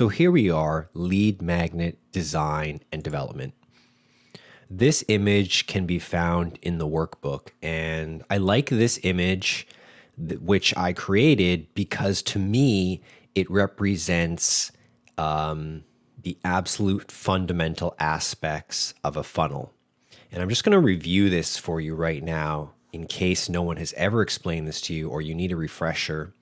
So here we are, lead magnet design and development. This image can be found in the workbook, and I like this image, which I created because to me, it represents the absolute fundamental aspects of a funnel. And I'm just going to review this for you right now in case no one has ever explained this to you or you need a refresher.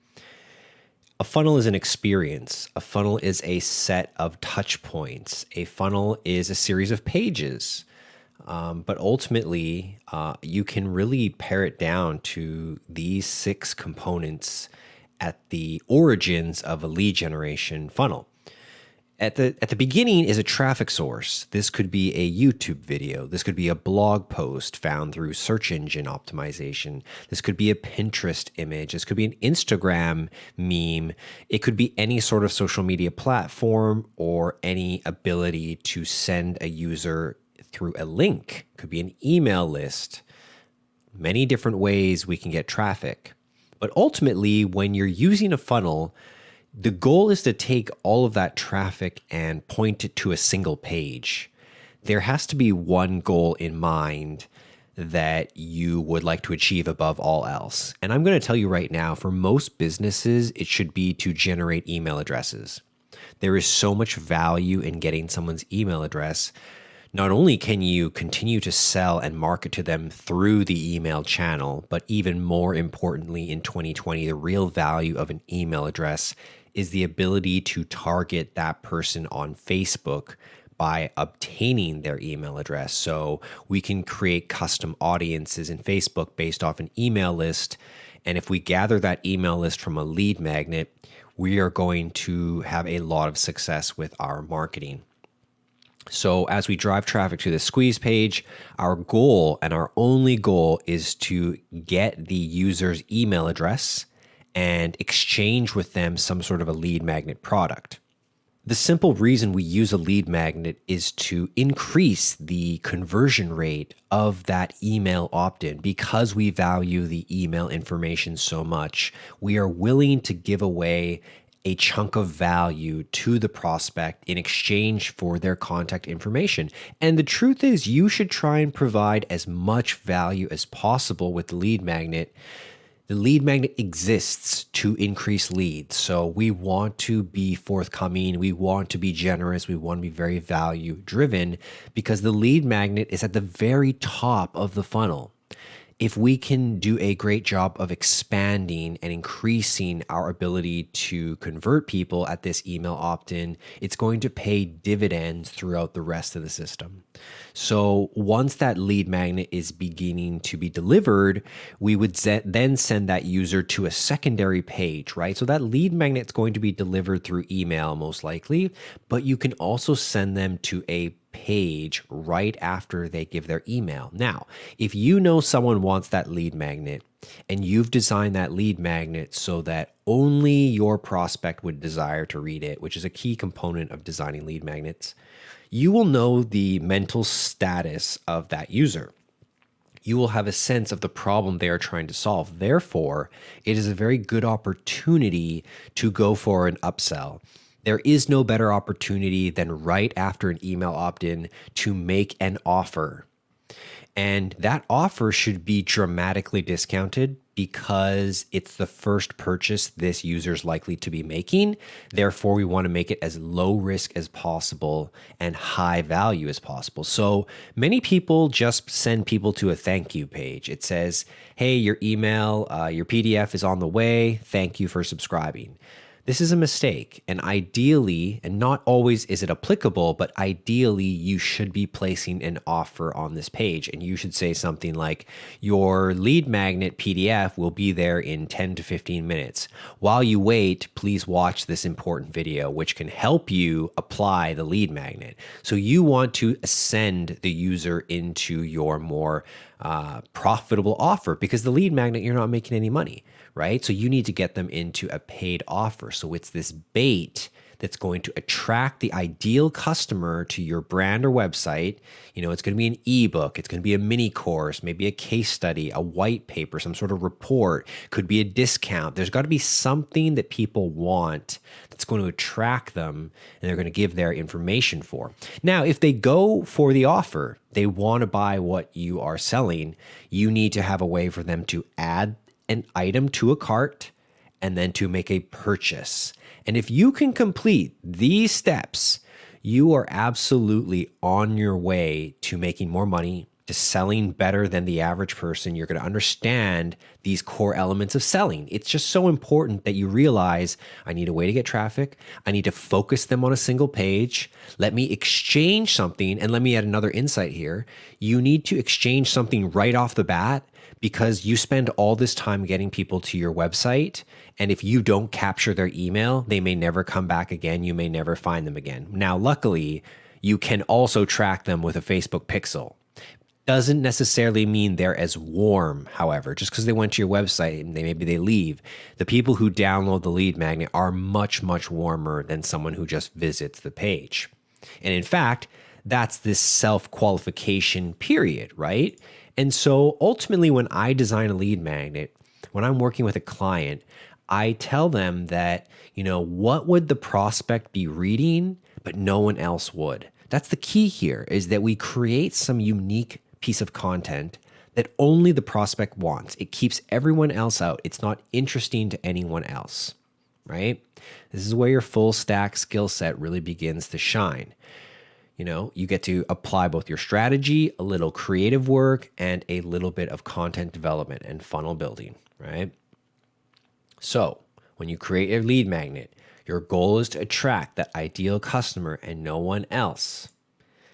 A funnel is an experience. A funnel is a set of touch points. A funnel is a series of pages. But ultimately, you can really pare it down to these 6 components at the origins of a lead generation funnel. At the beginning is a traffic source. This could be a YouTube video. This could be a blog post found through search engine optimization. This could be a Pinterest image. This could be an Instagram meme. It could be any sort of social media platform or any ability to send a user through a link. It could be an email list. Many different ways we can get traffic. But ultimately, when you're using a funnel, the goal is to take all of that traffic and point it to a single page. There has to be one goal in mind that you would like to achieve above all else. And I'm going to tell you right now, for most businesses, it should be to generate email addresses. There is so much value in getting someone's email address. Not only can you continue to sell and market to them through the email channel, but even more importantly in 2020, the real value of an email address is the ability to target that person on Facebook by obtaining their email address. So we can create custom audiences in Facebook based off an email list. And if we gather that email list from a lead magnet, we are going to have a lot of success with our marketing. So as we drive traffic to the squeeze page, our goal and our only goal is to get the user's email address and exchange with them some sort of a lead magnet product. The simple reason we use a lead magnet is to increase the conversion rate of that email opt-in. Because we value the email information so much, we are willing to give away a chunk of value to the prospect in exchange for their contact information. And the truth is, you should try and provide as much value as possible with the lead magnet. The lead magnet exists to increase leads. So we want to be forthcoming. We want to be generous. We want to be very value driven because the lead magnet is at the very top of the funnel. If we can do a great job of expanding and increasing our ability to convert people at this email opt-in, it's going to pay dividends throughout the rest of the system. So once that lead magnet is beginning to be delivered, we would then send that user to a secondary page, right? So that lead magnet is going to be delivered through email most likely, but you can also send them to a page right after they give their email. Now, if you know someone wants that lead magnet and you've designed that lead magnet so that only your prospect would desire to read it, which is a key component of designing lead magnets, you will know the mental status of that user. You will have a sense of the problem they are trying to solve. Therefore, it is a very good opportunity to go for an upsell. There is no better opportunity than right after an email opt-in to make an offer. And that offer should be dramatically discounted because it's the first purchase this user is likely to be making. Therefore, we want to make it as low risk as possible and high value as possible. So many people just send people to a thank you page. It says, hey, your email, your PDF is on the way. Thank you for subscribing. This is a mistake, and ideally, and not always is it applicable, but ideally you should be placing an offer on this page, and you should say something like, your lead magnet PDF will be there in 10 to 15 minutes. While you wait, please watch this important video, which can help you apply the lead magnet. So you want to send the user into your more profitable offer because the lead magnet, you're not making any money, right? So you need to get them into a paid offer. So it's this bait that's going to attract the ideal customer to your brand or website. It's going to be an ebook, it's going to be a mini course, maybe a case study, a white paper, some sort of report, could be a discount. There's got to be something that people want that's going to attract them and they're going to give their information for. Now, if they go for the offer, they want to buy what you are selling, you need to have a way for them to add an item to a cart and then to make a purchase. And if you can complete these steps, you are absolutely on your way to making more money, to selling better than the average person. You're going to understand these core elements of selling. It's just so important that you realize, I need a way to get traffic. I need to focus them on a single page. Let me exchange something. And let me add another insight here. You need to exchange something right off the bat, because you spend all this time getting people to your website. And if you don't capture their email, they may never come back again. You may never find them again. Now, luckily, you can also track them with a Facebook pixel. Doesn't necessarily mean they're as warm, however. Just because they went to your website and maybe they leave, the people who download the lead magnet are much, much warmer than someone who just visits the page. And in fact, that's this self-qualification period, right? And so ultimately, when I design a lead magnet, when I'm working with a client, I tell them that, what would the prospect be reading, but no one else would? That's the key here, is that we create some unique piece of content that only the prospect wants. It keeps everyone else out. It's not interesting to anyone else, right? This is where your full stack skill set really begins to shine. You get to apply both your strategy, a little creative work, and a little bit of content development and funnel building, right? So when you create a lead magnet, your goal is to attract that ideal customer and no one else.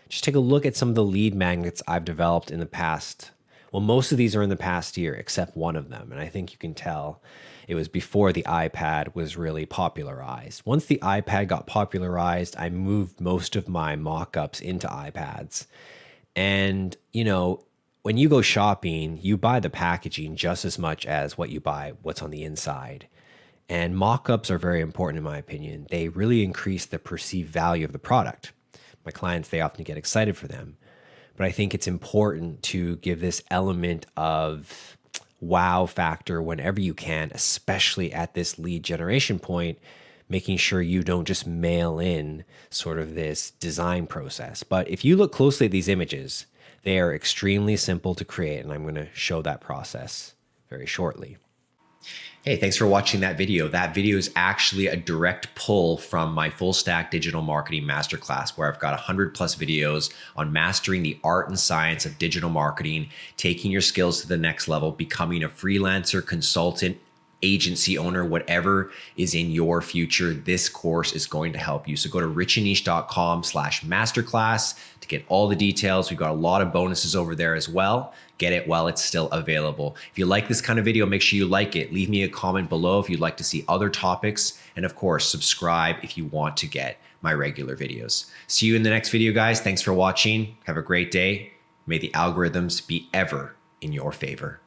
Just take a look at some of the lead magnets I've developed in the past. Well, most of these are in the past year, except one of them. And I think you can tell it was before the iPad was really popularized. Once the iPad got popularized, I moved most of my mock-ups into iPads. And, when you go shopping, you buy the packaging just as much as what you buy, what's on the inside. And mock-ups are very important in my opinion. They really increase the perceived value of the product. My clients, they often get excited for them. But I think it's important to give this element of wow factor whenever you can, especially at this lead generation point, making sure you don't just mail in sort of this design process. But if you look closely at these images, they are extremely simple to create, and I'm going to show that process very shortly. Hey, thanks for watching that video. That video is actually a direct pull from my full stack digital marketing masterclass, where I've got 100+ videos on mastering the art and science of digital marketing, taking your skills to the next level, becoming a freelancer, consultant, agency owner, whatever is in your future. This course is going to help you. So go to richandniche.com/masterclass to get all the details. We've got a lot of bonuses over there as well. Get it while it's still available. If you like this kind of video, make sure you like it. Leave me a comment below if you'd like to see other topics. And of course, subscribe if you want to get my regular videos. See you in the next video, guys. Thanks for watching. Have a great day. May the algorithms be ever in your favor.